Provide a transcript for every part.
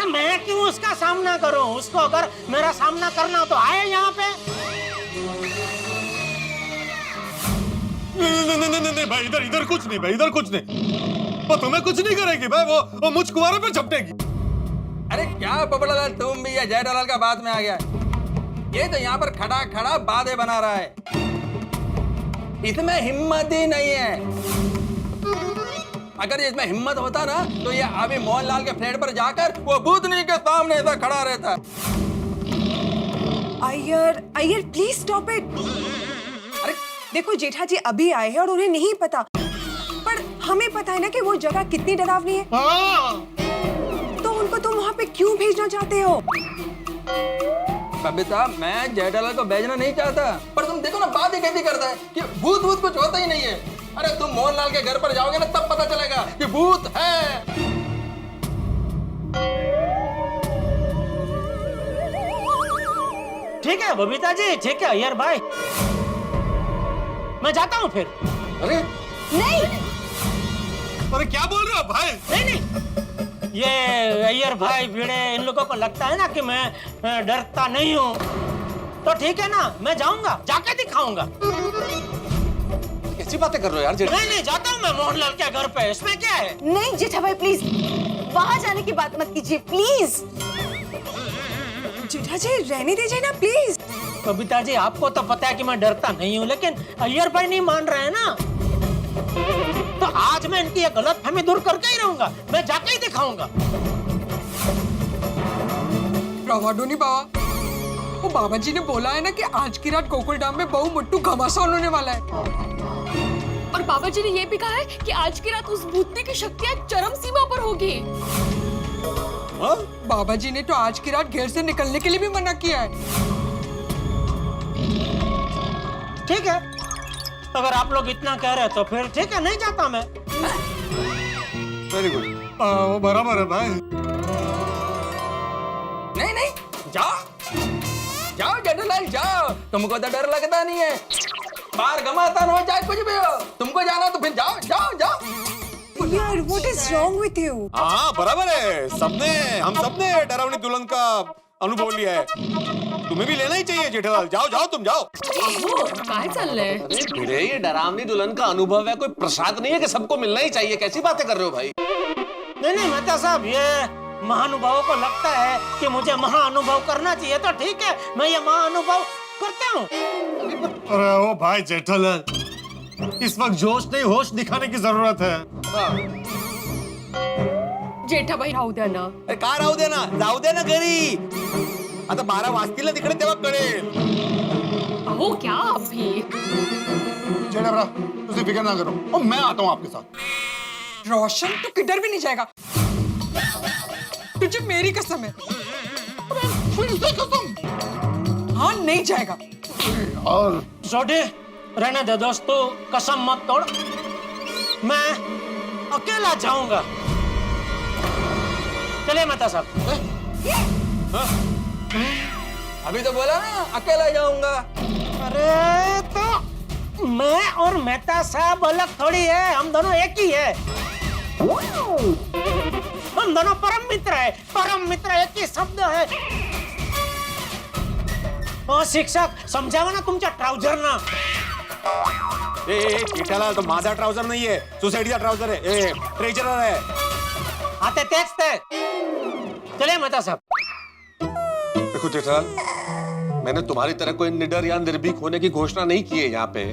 अरे मैं क्यों उसका सामना करूं? उसको अगर मेरा सामना करना हो तो आए यहाँ पे। नहीं भाई, इधर कुछ नहीं भाई, इधर कुछ नहीं। वो तुम्हें कुछ नहीं करेगी भाई, वो मुझ कुंवारे पे झपटेगी। अरे क्या पोपटलाल, तुम भी या जेठालाल का बात में आ गया? ये तो यहाँ पर खड़ा खड़ा बातें बना रहा है, इसमें हिम्मत ही नहीं है। अगर इसमें हिम्मत होता ना तो ये अभी मोहनलाल के फ्लैट पर जाकर वो भूतनी के सामने ऐसा खड़ा रहता। Iyer Iyer please stop it. अरे देखो जेठा जी अभी आए हैं और उन्हें नहीं पता, पर हमें पता है ना कि वो जगह कितनी डरावनी है। तो उनको तुम वहाँ पे क्यों भेजना चाहते हो? बबीता, मैं जेठालाल को भेजना नहीं चाहता, पर तुम देखो ना बात ही कैसी करता है कि भूत भूत कुछ होता ही नहीं है। अरे तुम मोहनलाल के घर पर जाओगे ना तब पता चलेगा कि भूत है। ठीक है बबीता जी, ठीक है अय्यर भाई, मैं जाता हूँ फिर। अरे नहीं, अरे क्या बोल रहे हो भाई? नहीं, ये अय्यर भाई भिड़े इन लोगों को लगता है ना कि मैं डरता नहीं हूँ, तो ठीक है ना, मैं जाऊंगा, जाके दिखाऊंगा। कैसी बातें कर रहे हो यार? नहीं, जाता हूँ मैं मोहनलाल के घर पे, इसमें क्या है? नहीं जेठा भाई प्लीज, वहाँ जाने की बात मत कीजिए प्लीज। जेठा जी रहने दीजिए ना प्लीज। बबीता जी आपको तो पता है कि मैं डरता नहीं हूँ, लेकिन अय्यर भाई नहीं मान रहे हैं ना, तो आज मैं इनकी ये गलतफहमी दूर करके ही रहूंगा, मैं जाके ही दिखाऊंगा। रवाडो नहीं बाबा, वो बाबा जी ने बोला है ना कि आज की रात गोकुल धाम में बहु मुट्टू घमासान होने वाला है। और बाबा जी ने ये भी कहा है कि आज की रात उस भूतनी की शक्तियाँ चरम सीमा पर होगी। बाबा जी ने तो आज की रात घेर से निकलने के लिए भी मना किया है। ठीक है, अगर आप लोग इतना कह रहे हैं तो फिर ठीक है, नहीं जाता मैं। वेरी गुड, वो बराबर है भाई। नहीं, जाओ जाओ जेठालाल जाओ, तुमको तो डर लगता नहीं है। बाहर घमासान हो चाहे कुछ भी हो, तुमको जाना तो फिर जाओ। यार what is wrong with you? हाँ बराबर है, हम सबने डरावनी दुल्हन का अनुभव लिया है, तुम्हें भी लेना ही चाहिए जेठालाल। जाओ तुम जाओ। काय चल रहे? अरे भिड़े, ये डरावनी दुल्हन का अनुभव है, कोई प्रसाद नहीं है कि सबको मिलना ही चाहिए। कैसी बातें कर रहे हो भाई? नहीं मेहता साहब, ये महानुभावों को लगता है कि मुझे महाअनुभव करना चाहिए, तो ठीक है, मैं ये महाअनुभव करता हूँ। अरे ओ भाई जेठालाल, इस वक्त जोश नहीं होश दिखाने की जरूरत है। जेठा भाई राहू द्या ना. अरे का राहू दे ना, जाऊ दे ना घरी। आता 12 वाजतील ना तिकडे, तेव्हा कळेल। अहो क्या आप भी. जेठाबरा, तुझे फिक्र ना करो, और मैं आता हूँ आपके साथ। रोशन तू किधर भी नहीं जाएगा, तुझे मेरी कसम है। हाँ नहीं जाएगा। और छोटे रहने दे दोस्त, तू कसम मत तोड़, मैं अकेला जाऊंगा। चलिए मेहता साहब। अभी तो बोला ना अकेला जाऊंगा। अरे तो मैं और मेहता साहब अलग थोड़ी है, हम दोनों एक ही है। हम दोनों परम मित्र है, परम मित्र एक ही शब्द है। ओ शिक्षक समझावा ना तुमच्या ट्राउजर ना। जेठालाल, तो माझा ट्राउजर नहीं है, सोसाइटीचा ट्राउजर है, ट्रेजरर है। आते तेच ते। चलिए मेहता साहब। देखो जेठालाल, मैंने तुम्हारी तरह कोई निडर या निर्भीक होने की घोषणा नहीं की है यहाँ पे।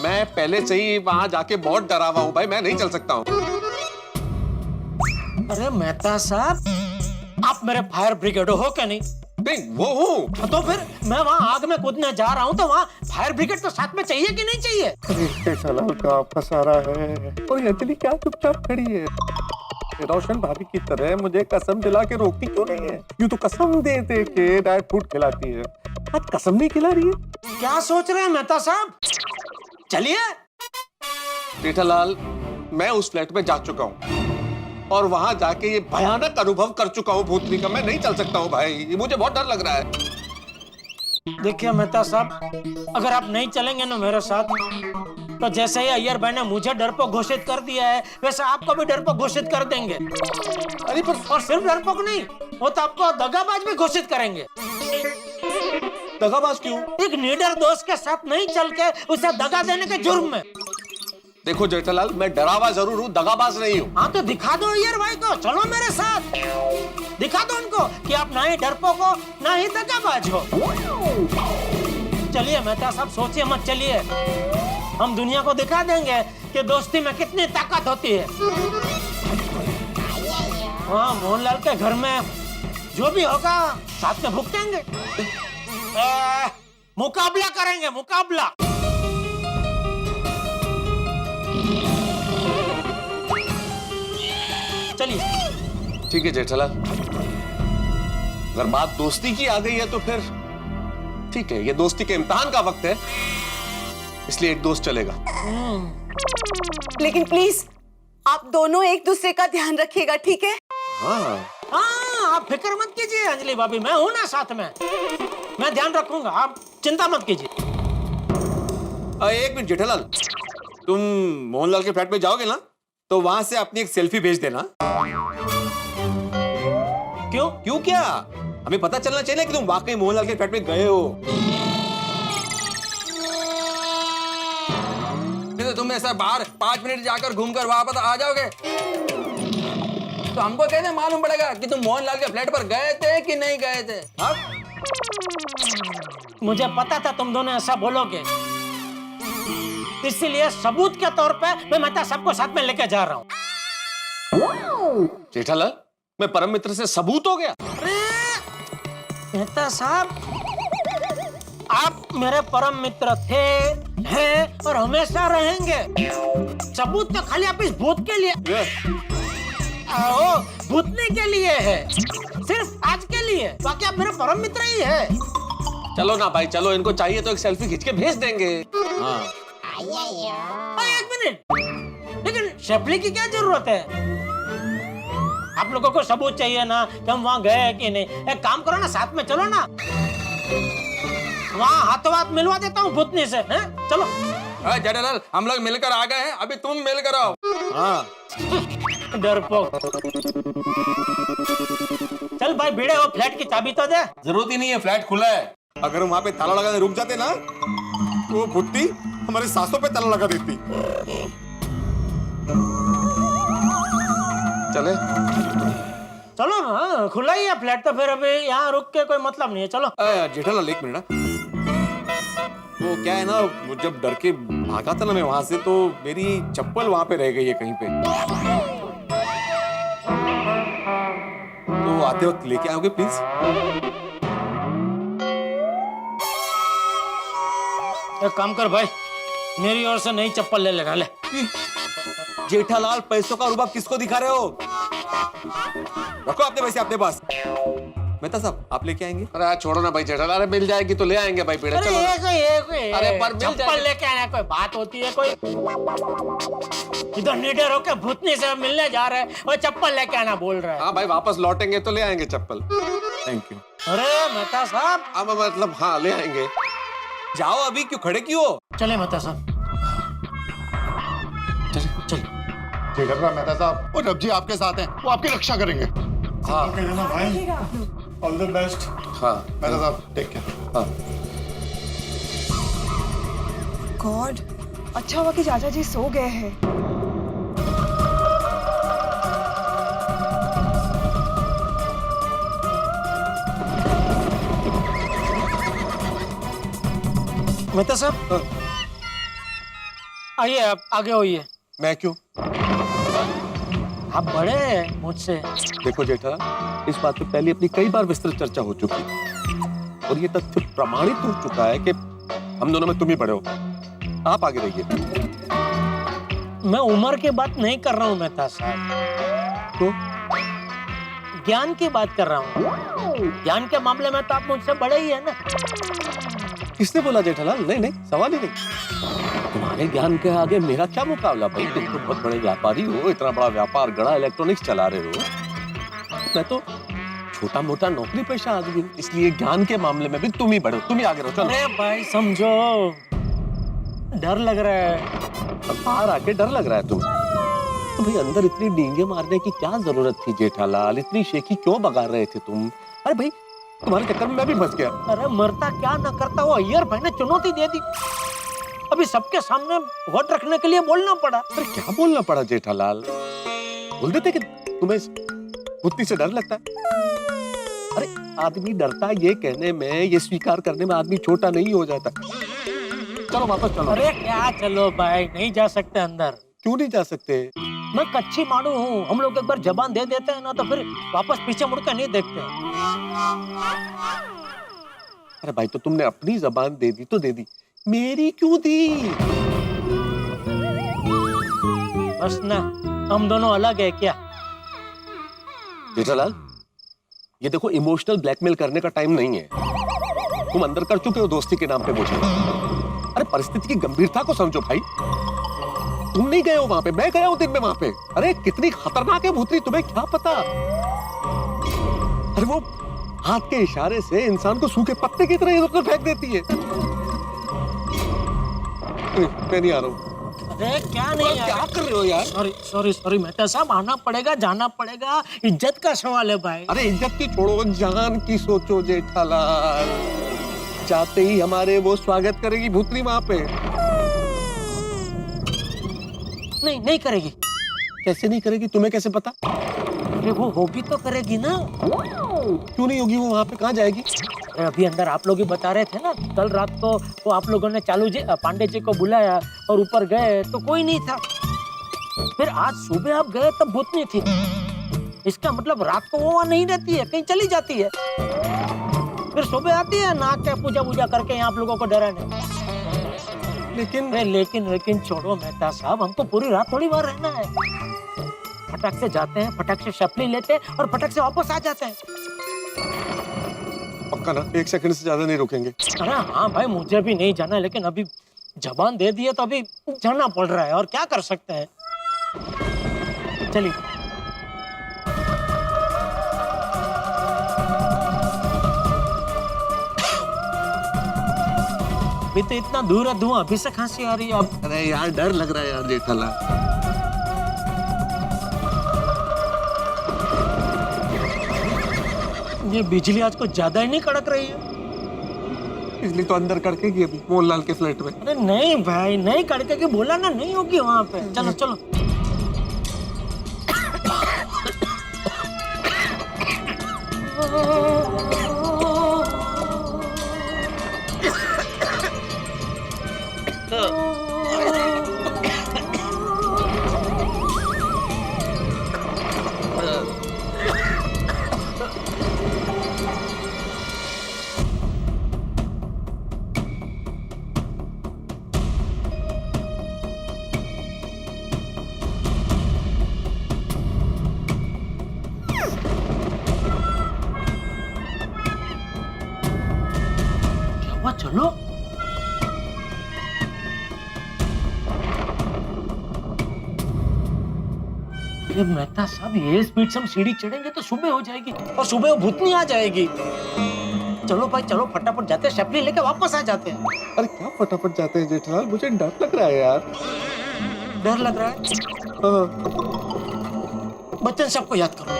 मैं पहले से ही वहां जाके बहुत डरा हुआ हूँ भाई, मैं नहीं चल सकता हूँ। अरे मेहता साहब, आप मेरे फायर ब्रिगेड हो क्या नहीं? नहीं, वो हूँ। तो फिर मैं वहाँ आग में कूदने जा रहा हूँ, तो वहाँ फायर ब्रिगेड तो साथ में चाहिए कि नहीं चाहिए? जेठालाल का फंसा रहा है, और अंजलि क्या चुपचाप खड़ी है? रोशन भाभी की तरह मुझे कसम दिला के रोकती क्यों नहीं है? यूं तो कसम दे दे के ड्राई फ्रूट खिलाती है, आज कसम नहीं खिला रही है। क्या सोच रहे हैं मेहता साहब? चलिए। जेठालाल, मैं उस फ्लैट में जा चुका हूँ और वहां जाके ये भयानक अनुभव कर चुका हूँ भूतनी का। मैं नहीं चल सकता हूँ भाई, मुझे बहुत डर लग रहा है। देखिए मेहता साहब, अगर आप नहीं चलेंगे ना मेरे साथ, तो जैसे ही अय्यर भाई ने मुझे डरपोक घोषित कर दिया है, वैसे आपको भी डरपोक घोषित कर देंगे। अरे पर और सिर्फ डरपोक नहीं, वो तो आपको दगाबाज भी घोषित करेंगे। दगाबाज क्यों? एक निडर दोस्त के साथ नहीं चल के उसे दगा देने के जुर्म में। देखो जेठालाल, मैं डरावा जरूर हूँ, दगाबाज नहीं हूँ। हाँ तो दिखा दो अय्यर भाई को, चलो मेरे साथ, दिखा दो उनको कि आप ना ही डरपोक हो ना ही दगाबाज हो। चलिए मेहता साहब, सोचिए मत, चलिए हम दुनिया को दिखा देंगे कि दोस्ती में कितनी ताकत होती है। हाँ, मोहनलाल के घर में जो भी होगा साथ में भुगतेंगे, मुकाबला करेंगे, मुकाबला। चलिए। ठीक है जेठालाल, अगर बात दोस्ती की आ गई है तो फिर ठीक है, ये दोस्ती के इम्तिहान का वक्त है, इसलिए एक दोस्त चलेगा। लेकिन प्लीज आप दोनों एक दूसरे का ध्यान रखिएगा, ठीक है? हाँ हाँ, आप फिक्र मत कीजिए अंजलि भाभी, मैं हूं ना साथ में, मैं ध्यान रखूंगा, आप चिंता मत कीजिए। एक मिनट जेठालाल, तुम मोहनलाल के फ्लैट में जाओगे ना, तो वहां से अपनी एक सेल्फी भेज देना। क्यों? क्यों क्या? हमें पता चलना चाहिए कि तुम वाकई मोहनलाल के फ्लैट में गए हो। तो तुम ऐसा बाहर 5 मिनट जाकर घूमकर वापस आ जाओगे तो हमको कैसे मालूम पड़ेगा कि तुम मोहनलाल के फ्लैट पर गए थे कि नहीं गए थे? हाँ? मुझे पता था तुम दोनों ऐसा बोलोगे, इसीलिए सबूत के तौर पे मैं मेहता साहब को साथ में लेके जा रहा हूँ। जेठालाल, मैं परम मित्र से सबूत हो गया। मेहता साहब, आप मेरे परम मित्र थे, हैं और हमेशा रहेंगे। सबूत तो खाली आप इस भूत के लिए, आओ, भूतने के लिए है, सिर्फ आज के लिए, बाकी आप मेरे परम मित्र ही है। चलो ना भाई, चलो, इनको चाहिए तो एक सेल्फी खींच के भेज देंगे। हाँ। एक मिनट, लेकिन शेफली की क्या जरूरत है? आप लोगों को सबूत चाहिए ना कि हम वहां गए कि नहीं। एक काम करो ना, साथ में चलो ना, वहां हाथों हाथ मिलवा देता हूँ भूतनी से, हैं? चलो। जेठालाल, हम लोग मिलकर आ गए हैं, अभी तुम मिलकर आओ। हाँ। डरपोक। चल भाई, भिड़े हो, फ्लैट की चाबी तो दे। जरूरत ही नहीं है, फ्लैट खुला है। अगर हम वहां पे ताला लगाने रुक जाते ना, तो वो भुट्टी हमारे सांसों पे ताला लगा देती। चले? चलो ना, खुला ही है फ्लैट, तो फिर अभी यहाँ रुक के कोई मतलब नहीं है, चलो। जेठालाल एक मिनट ना, वो क्या है ना, वो जब डर के भागा था ना मैं वहां से, तो मेरी चप्पल वहां पे रह गई है कहीं पे, तो आते वक्त लेके आओगे प्लीज? एक काम कर भाई, मेरी ओर से नई चप्पल ले लेगा, ले। जेठालाल, पैसों का रुबाब किसको दिखा रहे हो? रखो अपने पैसे अपने पास। मेहता साहब, आप लेके आएंगे? अरे यार छोड़ो ना भाई जेठालाल, अरे मिल जाएगी तो ले आएंगे भाई पेड़े। चलो ना। अरे पर मिल चप्पल जाएगी। लेके आना कोई बात होती है? कोई इधर निडर होके भूतनी से मिलने जा रहे हैं और चप्पल लेके आना बोल रहा है। हाँ भाई, वापस लौटेंगे तो ले आएंगे चप्पल। Thank you. अरे मेहता साहब, अब मतलब हाँ, ले आएंगे। जाओ, अभी क्यों खड़े क्यों हो? चले मेहता साहब, चल। जेठरलाल मेहता साहब और रब जी आपके साथ हैं, वो आपकी रक्षा करेंगे। हाँ भाई, ऑल द बेस्ट। हाँ मेहता साहब, टेक केयर। हाँ। गॉड, अच्छा हुआ कि चाचा जी सो गए हैं। मेहता साहब, आइए, आप आगे होइए। मैं क्यों? आप बड़े हैं मुझसे। देखो जेठालाल, इस बात पे पहले अपनी कई बार विस्तृत चर्चा हो चुकी और ये तथ्य प्रमाणित हो चुका है कि हम दोनों में तुम ही बड़े हो। आप आगे रहिए। मैं उम्र की बात नहीं कर रहा हूँ मेहता साहब, तो ज्ञान की बात कर रहा हूँ। ज्ञान के मामले में तो आप मुझसे बड़े ही है ना। किसने बोला जेठालाल? नहीं नहीं, सवाल ही नहीं। तुम्हारे ज्ञान के आगे मेरा क्या मुकाबला भाई? तुम तो बहुत बड़े व्यापारी हो, इतना बड़ा व्यापार गड़ा इलेक्ट्रॉनिक्स चला रहे हो। मैं तो छोटा मोटा नौकरी पेशा आदमी, इसलिए ज्ञान के मामले में भी तुम ही बड़े हो। तुम ही आगे रहो। चलो। अरे भाई समझो, डर लग रहा है। अब बाहर आके डर लग रहा है तुम्हें? तो भाई अंदर इतनी डींगे मारने की क्या जरूरत थी जेठालाल? इतनी शेखी क्यों बगा रहे थे तुम? अरे भाई तुम्हारे चक्कर में मैं भी फंस गया। अरे मरता क्या न करता, वो अय्यर भाई ने चुनौती दे दी, अभी सबके सामने वोट रखने के लिए बोलना पड़ा। अरे क्या बोलना पड़ा जेठालाल? बोल देते कि तुम्हें भूतनी से डर लगता है। अरे आदमी डरता ये कहने में, ये स्वीकार करने में आदमी छोटा नहीं हो जाता। चलो वापस चलो। अरे क्या चलो भाई, नहीं जा सकते अंदर। क्यों नहीं जा सकते? मैं कच्ची मानू हूँ, हम लोग एक बार जबान दे देते हैं ना तो फिर वापस पीछे मुड़कर नहीं देखते। अरे भाई तो तुमने अपनी जबान दे दी तो दे दी, मेरी क्यों दी? बस ना, हम दोनों अलग है क्या? जेठालाल ये देखो, इमोशनल ब्लैकमेल करने का टाइम नहीं है। तुम अंदर कर चुके हो दोस्ती के नाम पे मुझे। अरे परिस्थिति की गंभीरता को समझो भाई। तुम नहीं गए हो वहां पे, मैं गया हूं दिन में वहां पे। अरे कितनी खतरनाक है भूतनी, तुम्हें क्या पता? अरे वो हाथ के इशारे से इंसान को सूखे पत्ते की तरह इधर-उधर फेंक देती है। मैं नहीं आ रहा हूँ। अरे क्या नहीं, क्या कर रहे हो यार? सॉरी सॉरी सॉरी मेहता साहब, आना पड़ेगा, जाना पड़ेगा, इज्जत का सवाल है भाई। अरे इज्जत की छोड़ो, जान की सोचो जेठालाल। जाते ही हमारे वो स्वागत करेगी भूतनी वहां पे। नहीं नहीं करेगी। कैसे नहीं करेगी? तुम्हें कैसे पता? अरे वो होगी तो करेगी ना। क्यों नहीं होगी? वो वहां पे कहाँ जाएगी? अरे अभी अंदर आप लोग ही बता रहे थे ना, कल रात को वो आप लोगों ने पांडे जी को बुलाया और ऊपर गए तो कोई नहीं था। फिर आज सुबह आप गए तब भूतनी थी। इसका मतलब रात को वो वहां नहीं रहती है, कहीं चली जाती है, फिर सुबह आती है नहा के पूजा वूजा करके यहाँ आप लोगों को डराने। लेकिन छोड़ो मेहता साहब, हमको पूरी रात थोड़ी बार रहना है। फटाक से जाते हैं, फटाक से शपली लेते हैं और फटाक से वापस आ जाते हैं। पक्का ना? 1 सेकंड से ज्यादा नहीं रुकेंगे? अरे हाँ भाई, मुझे भी नहीं जाना, लेकिन अभी जबान दे दी है तो अभी जाना पड़ रहा है, और क्या कर सकते हैं। चलिए। अभी तो इतना दूर है धुआं, अभी से खांसी आ रही है अब। अरे यार डर लग रहा है यार जेठालाल। ये बिजली आज कुछ ज्यादा ही नहीं कड़क रही है। बिजली तो अंदर कड़केगी अभी मोहनलाल के फ्लैट में। अरे नहीं भाई, नहीं कड़केगी, बोला ना नहीं होगी वहां पे। चलो चलो। चलो। ये मेहता साहब, ये स्पीड से हम सीढ़ी चढ़ेंगे तो सुबह हो जाएगी, और सुबह वो भूतनी आ जाएगी। चलो भाई चलो, फटाफट जाते हैं, शपली लेके वापस आ जाते हैं। अरे क्या फटाफट जाते हैं जेठालाल? मुझे डर लग रहा है यार। डर लग रहा है? हाँ। बच्चन साहब को याद करो।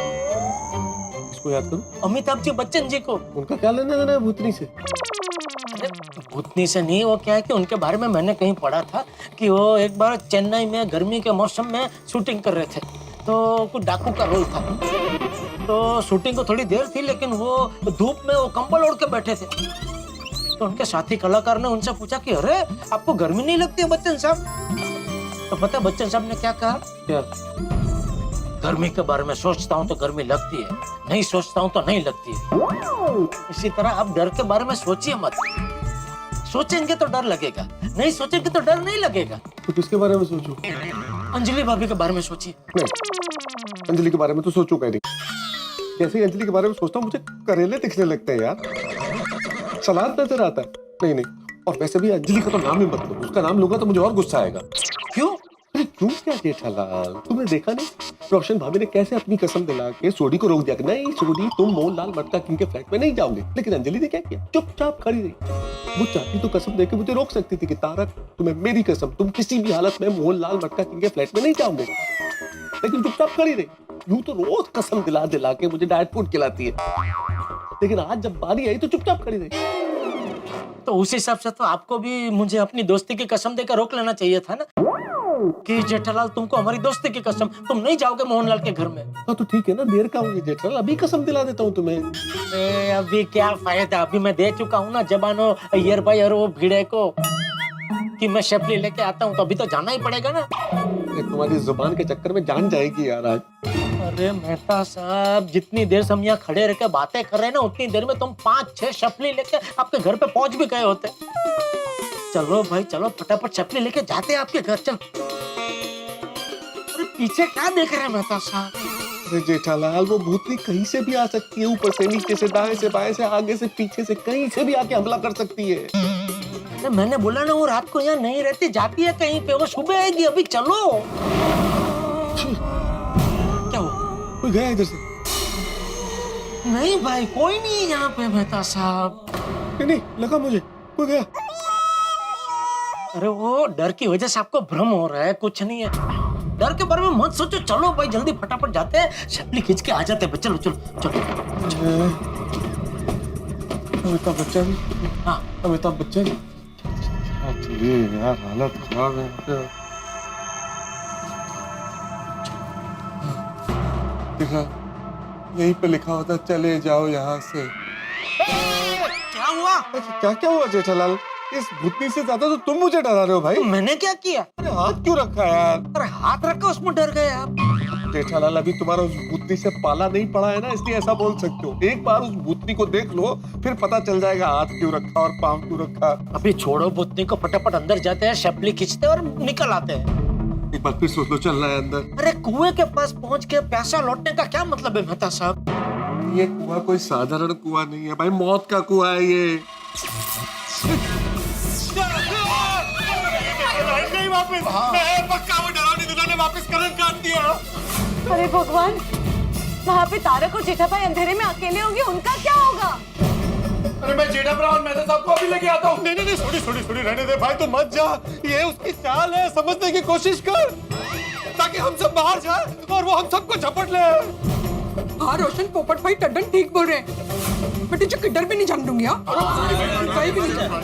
इसको याद करूं? अमिताभ जी बच्चन जी को। उनका क्या लेना देना है भूतनी से? भूतनी से नहीं, वो क्या है कि उनके बारे में मैंने कहीं पढ़ा था कि वो एक बार चेन्नई में गर्मी के मौसम में शूटिंग कर रहे थे, तो कुछ डाकू का रोल था। तो शूटिंग को थोड़ी देर थी, लेकिन वो धूप में वो कंबल ओढ़ के बैठे थे। तो उनके साथी कलाकार ने उनसे पूछा कि अरे आपको गर्मी नहीं लगती है बच्चन साहब? तो पता है बच्चन साहब ने क्या कहा? क्या? गर्मी के बारे में सोचता हूँ तो गर्मी लगती है, नहीं सोचता हूँ तो नहीं लगती है। इसी तरह आप डर के बारे में सोचिए मत। सोचेंगे तो डर लगेगा, नहीं सोचेंगे तो डर नहीं लगेगा। तो किसके बारे में सोचूं? अंजलि भाभी के बारे में सोचिए। नहीं, अंजलि के बारे में तो सोचूं नहीं। जैसे ही अंजलि के बारे में सोचता हूँ मुझे करेले दिखने लगते हैं यार। सलाद नजर आता है। नहीं, और वैसे भी अंजलि का तो नाम ही मत लो, उसका नाम लूंगा तो मुझे और गुस्सा आएगा। क्यों? क्यों क्या जेठालाल, तुमने देखा नहीं रोशन भाभी ने कैसे अपनी कसम दिला के सोडी को रोक दिया कि नहीं सोडी तुम मोहनलाल मटका किंग के फ्लैट में नहीं जाओगे, लेकिन अंजलि ने क्या किया, चुपचाप खड़ी रही। वो चाहती तो कसम देके मुझे रोक सकती थी कि तारक तुम्हें मेरी कसम, तुम किसी भी हालत में मोहनलाल मटका किंग के फ्लैट में नहीं जाओगे, लेकिन चुपचाप खड़ी रही। यूं तो रोज कसम दिला दिला के मुझे डाइट फूड खिलाती है, लेकिन आज जब बारी आई तो चुपचाप खड़ी रही। तो उस हिसाब से तो आपको भी मुझे अपनी दोस्ती की कसम देकर रोक लेना चाहिए था ना कि जेठालाल तुमको हमारी दोस्ती की कसम, तुम नहीं जाओगे मोहनलाल के घर में। हाँ तो ठीक है ना, देर का हुई जेठालाल, अभी कसम दिला देता हूँ तुम्हें। अभी क्या फायदा, अभी मैं दे चुका हूँ ना जबानो ईयर बाय ईयर वो भिड़े को कि मैं शेफली लेके आता हूँ, तो अभी तो जाना ही पड़ेगा ना। तुम्हारी जुबान के चक्कर में जान जाएगी यार आज। अरे मेहता साहब, जितनी देर से हम यहाँ खड़े रह के बातें कर रहे हैं ना, उतनी देर में तुम 5-6 शफली लेके आपके घर पे पहुंच भी गए होते। चलो भाई चलो, फटाफट शफली लेके जाते हैं आपके घर। चल, अरे पीछे क्या देख रहे हैं मेहता साहब? अरे जेठालाल, वो भूतनी कहीं से भी आ सकती है, ऊपर से नीचे से दाएं से बाएं से आगे से पीछे से कहीं से भी आके हमला कर सकती है। अरे मैंने बोला ना वो रात को यहाँ नहीं रहती, जाती है कहीं पे, वो सुबह आएगी। अभी चलो। क्या हुआ? कोई गया इधर से? नहीं भाई, कोई नहीं यहाँ पे मेहता साहब। नहीं, लगा मुझे कोई गया। अरे वो डर की वजह से आपको भ्रम हो रहा है, कुछ नहीं है। डर के बारे में मत सोचो, चलो भाई जल्दी फटाफट जाते हैं, शपली खींच के आ जाते हैं। चलो चलो चलो। अमिताभ बच्चन, हाँ अमिताभ बच्चन। चलिए यार, हालत खराब है। देखा, यहीं पे लिखा होता चले जाओ यहाँ से। क्या हुआ? क्या क्या हुआ जेठालाल? इस भूतनी से ज्यादा तो तुम मुझे डरा रहे हो भाई। तो मैंने क्या किया? अरे हाथ क्यों रखा यार? अरे हाथ रखा उसमें डर गए आप। जेठालाल, अभी तुम्हारा उस भूतनी से पाला नहीं पड़ा है ना, इसलिए ऐसा बोल सकते हो। एक बार उस भूतनी को देख लो, फिर पता चल जाएगा हाथ क्यों रखा और पाँव क्यों रखा। अभी छोड़ो भूतनी को, फटाफट अंदर जाते हैं, शपली खींचते हैं और निकल आते हैं। एक बार फिर सोच लो, चलना है अंदर। अरे कुएं के पास पहुंच के प्यासा लौटने का क्या मतलब है मेहता साहब? ये कुआं कोई साधारण कुआं नहीं है भाई, मौत का कुआं है ये। नहीं वापस, मैं पक्का वो डरावनी दुल्हन ने वापस करंट काट दिया। अरे भगवान, वहाँ पे तारक और जेठा भाई अंधेरे में अकेले होंगे, उनका क्या होगा? अरे मैं जेठा ब्राउन मेहता साहब को अभी लेके आता हूँ। नहीं नहीं नहीं, छोड़ी रहने दे भाई, तो मत जा। ये उसकी चाल है, समझने की कोशिश कर, ताकि हम सब बाहर जाए और वो हम सबको झपट ले। हाँ रोशन, पोपट भाई टड्डन ठीक बोल रहे हैं। मैं तुझे किधर भी नहीं जाने दूंगी। कहीं भी नहीं जाने।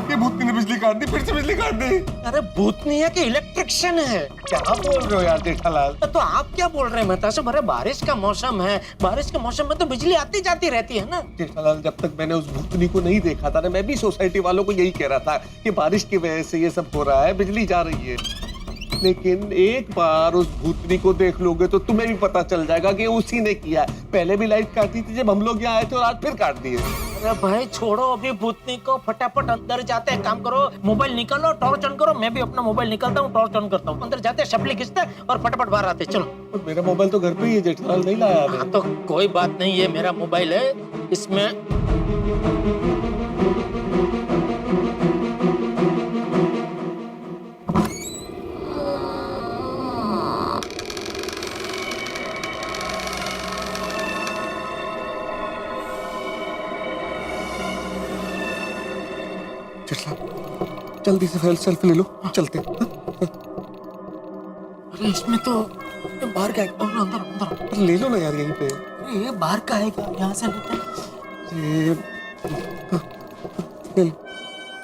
ये भूतनी ने बिजली काट दी, फिर से बिजली काट दी। अरे भूतनी है कि इलेक्ट्रिशियन है? क्या बोल रहे हो यार जेठालाल? तो आप क्या बोल रहे हैं मेहता साहब? अरे बारिश का मौसम है, बारिश के मौसम में तो बिजली आती जाती रहती है ना। जेठालाल, जब तक मैंने उस भूतनी को नहीं देखा था ना, मैं भी सोसाइटी वालों को यही कह रहा था कि बारिश की वजह से ये सब हो रहा है, बिजली जा रही है। लेकिन एक बार उस भूतनी को देख लोगे तो तुम्हें भी पता चल जाएगा कि उसी ने किया है। पहले भी लाइट काटी थी जब हम लोग यहाँ आए थे, और आज फिर काट दिए। अरे भाई छोड़ो अभी भूतनी को, फटाफट अंदर जाते हैं। काम करो, मोबाइल निकालो, टॉर्च ऑन करो। मैं भी अपना मोबाइल निकालता हूँ, टॉर्च ऑन करता हूँ। अंदर जाते हैं, शपली खींचते हैं और फटाफट बाहर आते हैं। चलो। मेरा मोबाइल तो घर पे ही है जेठालाल, नहीं लाया अभी। हाँ तो कोई बात नहीं, ये मेरा मोबाइल है, इसमें जल्दी से सेल्फी ले लो, चलते। अरे इसमें तो ये बाहर का है। अंदर अंदर ले लो ना यार यहीं पे। अरे ये बाहर का है, यहाँ से लेते हैं।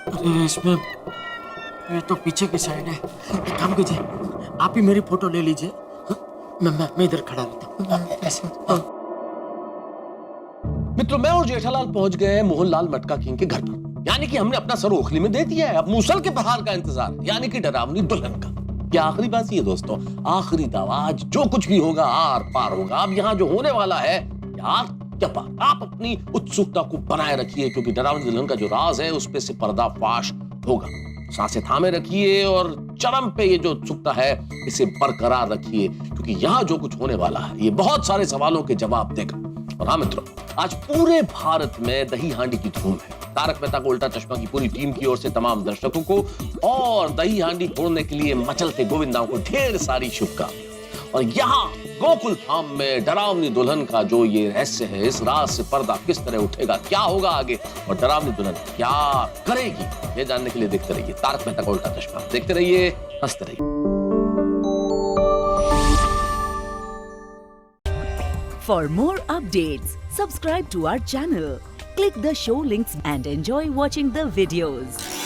अरे इसमें ये तो पीछे की साइड है। एक काम कीजिए, आप ही मेरी फोटो ले लीजिए। मैं इधर खड़ा रहता हूँ ऐसे। मित्रों, मैं और जेठालाल पहुंच गए मोहनलाल मटका किंग के घर पर। यानी कि हमने अपना सर ओखली में दे दिया है। अब मूसल के प्रहार का इंतजार, यानी कि डरावनी दुल्हन का। क्या आखिरी बात ये दोस्तों, आखिरी दावा, आज जो कुछ भी होगा आर पार होगा। अब यहाँ जो होने वाला है यार, क्या आप अपनी उत्सुकता को बनाए रखिए, क्योंकि डरावनी दुल्हन का जो राज है उस पे से पर्दाफाश होगा। सांसें थामे रखिए और चरम पे ये जो उत्सुकता है इसे बरकरार रखिए, क्योंकि यहाँ जो कुछ होने वाला है ये बहुत सारे सवालों के जवाब देगा। और हाँ मित्रों, आज पूरे भारत में दही हांडी की धूम है। तारक मेहता का उल्टा चश्मा की पूरी टीम की ओर से तमाम दर्शकों को और दही हांडी फोड़ने के लिए मचलते गोविंदाओं को ढेर सारी शुभकामनाएं। और यहाँ गोकुल धाम में डरावनी दुल्हन का जो ये रहस्य है, इस राज से पर्दा किस तरह उठेगा, क्या होगा आगे और डरावनी दुल्हन क्या करेगी, ये जानने के लिए देखते रहिए तारक मेहता का उल्टा चश्मा। देखते रहिए, हंसते रहिए। For more updates, subscribe to our channel, click the show links and enjoy watching the videos.